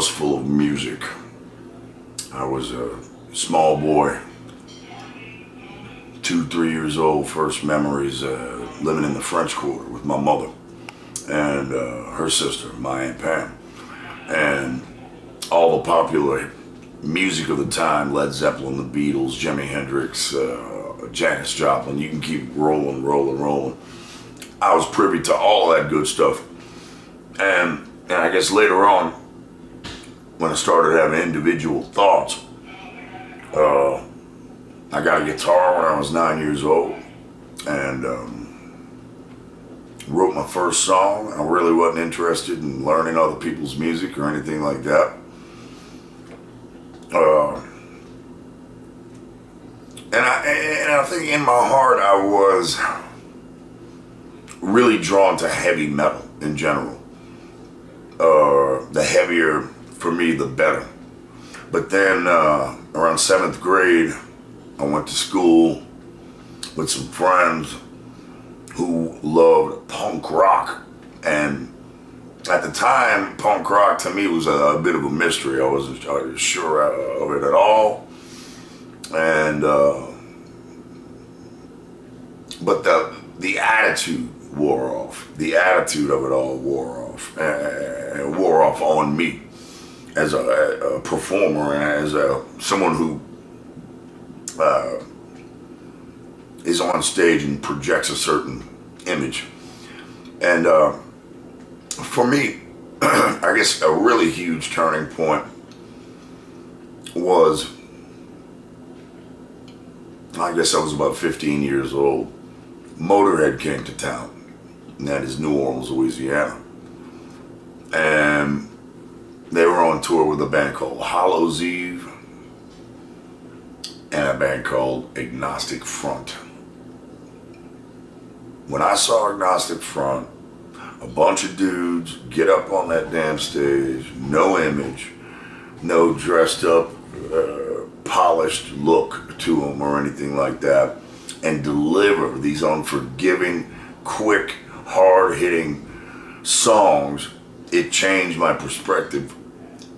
house full of music. I was a small boy, 2, 3 years old. First memories living in the French Quarter with my mother and her sister, my Aunt Pam. And all the popular music of the time, Led Zeppelin, the Beatles, Jimi Hendrix, Janis Joplin, you can keep rolling. I was privy to all that good stuff. And I guess later on, when I started having individual thoughts, I got a guitar when I was 9 years old and wrote my first song. I really wasn't interested in learning other people's music or anything like that. And I think in my heart I was really drawn to heavy metal in general. The heavier for me, the better. But then around 7th grade, I went to school with some friends who loved punk rock. And at the time, punk rock to me was a bit of a mystery. I wasn't sure of it at all. And but the attitude wore off. The attitude of it all wore off. And wore off on me as a performer and as someone who is on stage and projects a certain image. And for me, I guess a really huge turning point was, I guess I was about 15 years old. Motorhead came to town, and that is New Orleans, Louisiana. And they were on tour with a band called Hallows' Eve and a band called Agnostic Front. When I saw Agnostic Front, a bunch of dudes get up on that damn stage, no image, no dressed up, polished look to them or anything like that, and deliver these unforgiving, quick, hard-hitting songs, it changed my perspective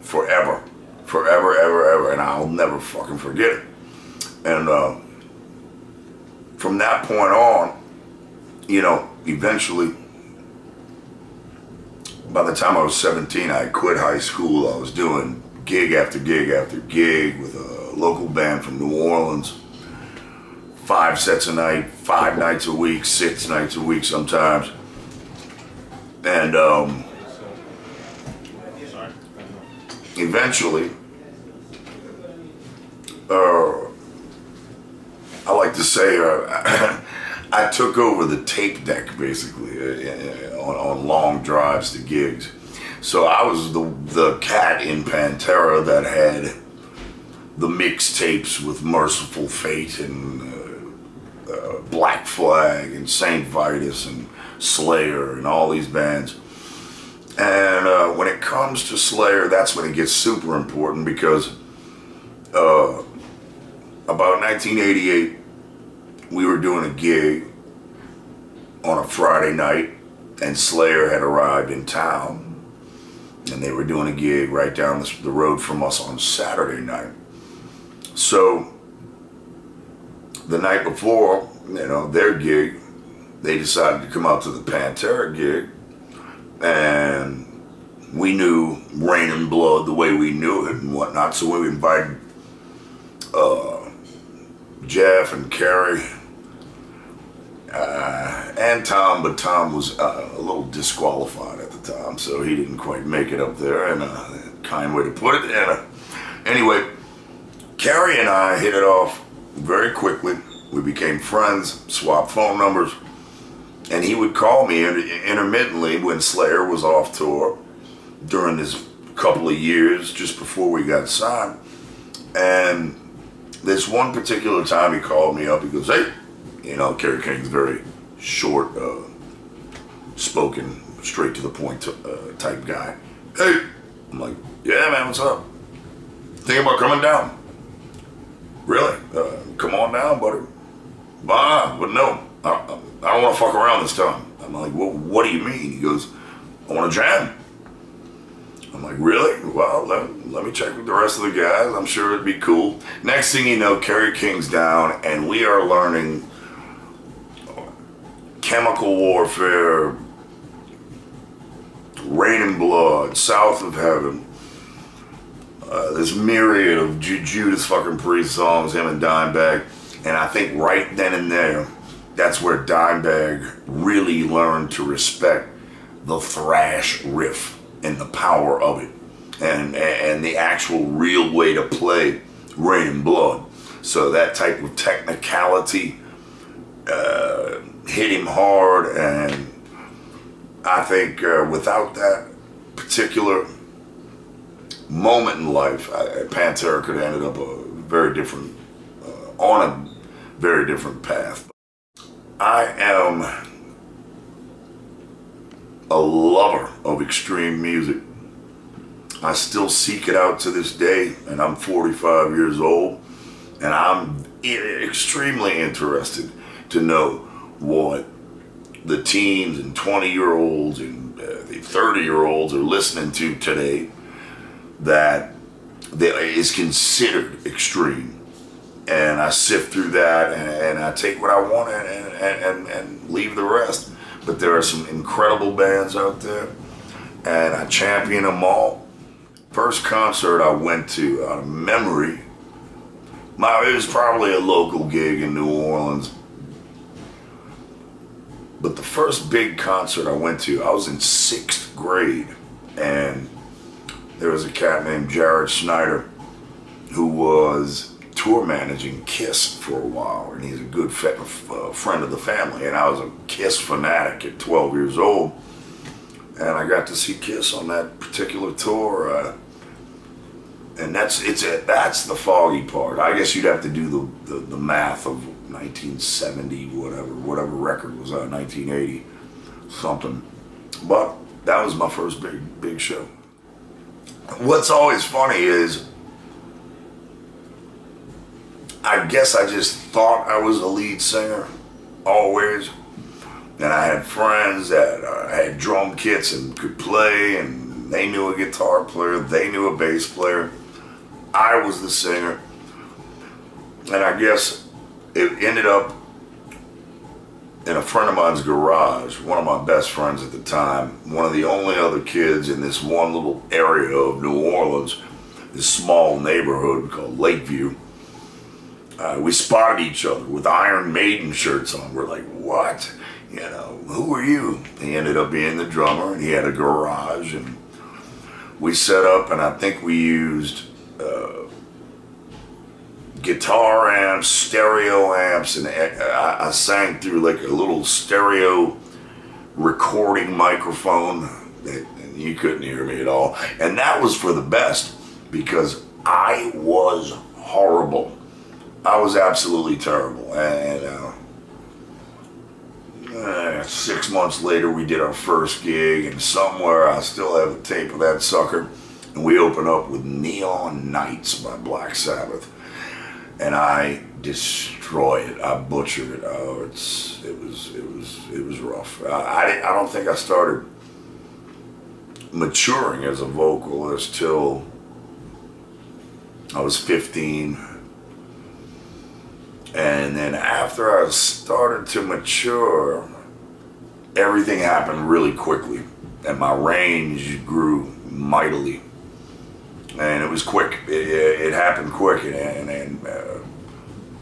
forever, ever, and I'll never fucking forget it. And from that point on, you know, eventually, by the time I was 17, I quit high school. I was doing gig after gig after gig with a local band from New Orleans. 5 sets a night, 5 nights a week, 6 nights a week sometimes. And eventually, I like to say, I took over the tape deck basically on long drives to gigs. So I was the cat in Pantera that had the mixtapes with Merciful Fate and Black Flag and Saint Vitus and Slayer and all these bands. And when it comes to Slayer, that's when it gets super important, because about 1988, we were doing a gig on a Friday night, and Slayer had arrived in town, and they were doing a gig right down the road from us on Saturday night. So the night before, you know, their gig, they decided to come out to the Pantera gig, and we knew Rain and Blood the way we knew it and whatnot, so we invited Jeff and Kerry and Tom, but Tom was a little disqualified at the time, so he didn't quite make it up there, and kind way to put it. And anyway, Kerry and I hit it off very quickly. We became friends, swapped phone numbers, and he would call me intermittently when Slayer was off tour during this couple of years just before we got signed. And this one particular time he called me up, he goes, "Hey," you know, Kerry King's very short, spoken, straight to the point type guy. "Hey," I'm like, "Yeah, man, what's up? Thinking about coming down." "Really? Come on down, buddy." But no, I don't want to fuck around this time." I'm like, "Well, what do you mean?" He goes, "I want to jam." I'm like, like, really? Well, let me check with the rest of the guys. I'm sure it'd be cool. Next thing you know, Kerry King's down, and we are learning chemical warfare, Rain and Blood, South of Heaven, this myriad of Judas fucking Priest songs, him and Dimebag. And I think right then and there, that's where Dimebag really learned to respect the thrash riff and the power of it, and the actual real way to play Rain and Blood. So that type of technicality hit him hard, and I think without that particular moment in life, Pantera could have ended up on a very different path. I am a lover of extreme music. I still seek it out to this day, and I'm 45 years old, and I'm extremely interested to know what the teens and 20-year-olds and the 30-year-olds are listening to today that is considered extreme. And I sift through that, and I take what I want and leave the rest. But there are some incredible bands out there, and I champion them all. First concert I went to, out of memory, it was probably a local gig in New Orleans. But the first big concert I went to, I was in 6th grade, and there was a cat named Jared Schneider who was tour managing Kiss for a while, and he's a good friend of the family, and I was a Kiss fanatic at 12 years old, and I got to see Kiss on that particular tour, and that's the foggy part. I guess you'd have to do the math of 1970, whatever record was out, 1980 something, but that was my first big show. What's always funny is, I guess I just thought I was a lead singer, always. And I had friends that had drum kits and could play, and they knew a guitar player, they knew a bass player. I was the singer. And I guess it ended up in a friend of mine's garage, one of my best friends at the time, one of the only other kids in this one little area of New Orleans, this small neighborhood called Lakeview. We spotted each other with Iron Maiden shirts on. We're like, what? You know, who are you? He ended up being the drummer, and he had a garage, and we set up, and I think we used guitar amps, stereo amps, and I sang through like a little stereo recording microphone, and you couldn't hear me at all. And that was for the best, because I was horrible. I was absolutely terrible. And 6 months later, we did our first gig, and somewhere I still have a tape of that sucker, and we opened up with Neon Nights by Black Sabbath, and I destroyed it. I butchered it. Oh, it was rough. I don't think I started maturing as a vocalist till I was 15. And then after I started to mature, everything happened really quickly, and my range grew mightily, and it was quick. It happened quick, and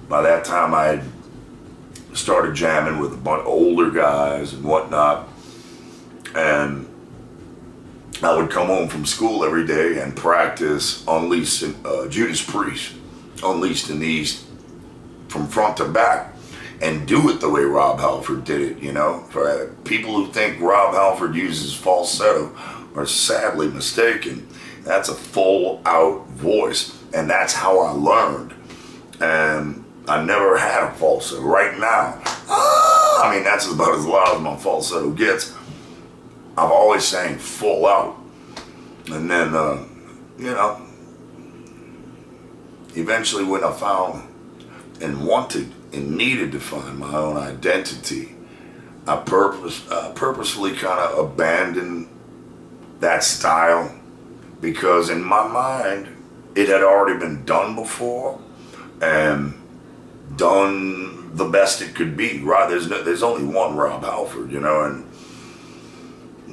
by that time I had started jamming with a bunch of older guys and whatnot, and I would come home from school every day and practice Unleashed, Judas Priest, Unleashed in the East, from front to back, and do it the way Rob Halford did it, you know. For people who think Rob Halford uses falsetto are sadly mistaken. That's a full out voice, and that's how I learned. And I never had a falsetto. Right now, I mean, that's about as loud as my falsetto gets. I've always sang full out. And then, you know, eventually when I found and wanted and needed to find my own identity, I purposefully kind of abandoned that style because in my mind, it had already been done before and done the best it could be, right? There's only one Rob Halford, and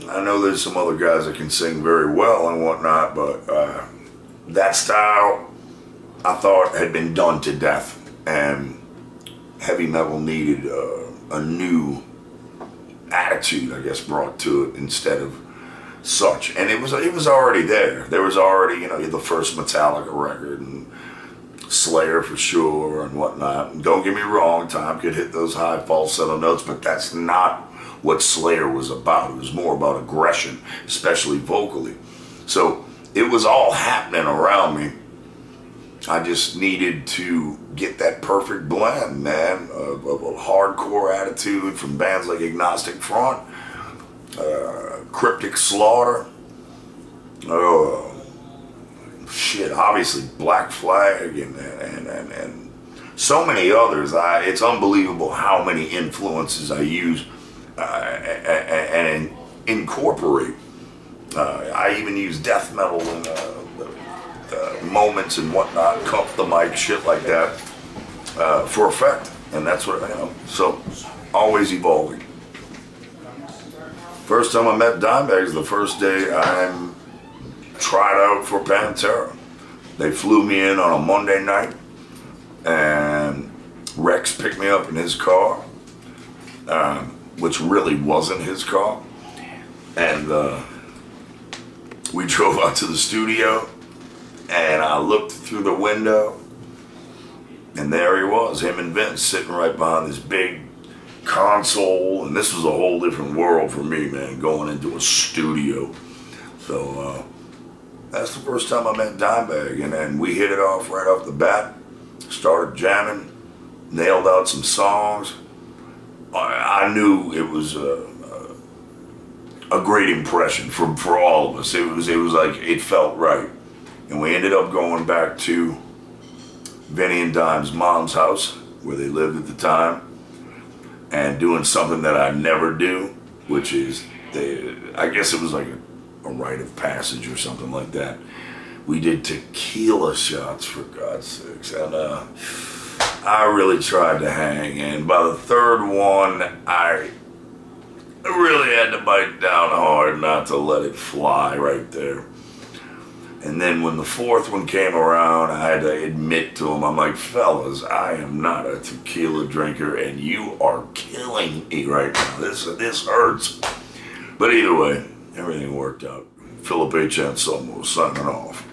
I know there's some other guys that can sing very well and whatnot, but that style I thought had been done to death, and heavy metal needed a new attitude, I guess, brought to it instead of such. And it was already there. There was already, the first Metallica record and Slayer for sure and whatnot. And don't get me wrong, Tom could hit those high falsetto notes, but that's not what Slayer was about. It was more about aggression, especially vocally. So it was all happening around me. I just needed to get that perfect blend, man, of a hardcore attitude from bands like Agnostic Front, Cryptic Slaughter, obviously Black Flag, and so many others. It's unbelievable how many influences I use and incorporate. I even use death metal in moments and whatnot, cup the mic, shit like that, for effect. And that's what, so always evolving. First time I met Dimebag is the first day I tried out for Pantera. They flew me in on a Monday night, and Rex picked me up in his car, which really wasn't his car. And we drove out to the studio, and I looked through the window, and there he was, him and Vince, sitting right behind this big console. And this was a whole different world for me, man, going into a studio. So that's the first time I met Dimebag, and we hit it off right off the bat. Started jamming, nailed out some songs. I knew it was a great impression for all of us. It was like, it felt right. And we ended up going back to Vinny and Dime's mom's house, where they lived at the time, and doing something that I never do, which is, I guess it was like a rite of passage or something like that. We did tequila shots, for God's sakes, and I really tried to hang, and by the third one, I really had to bite down hard not to let it fly right there. And then when the fourth one came around, I had to admit to him, I'm like, fellas, I am not a tequila drinker, and you are killing me right now. This hurts. But either way, everything worked out. Philip H. ANSELMO signing off.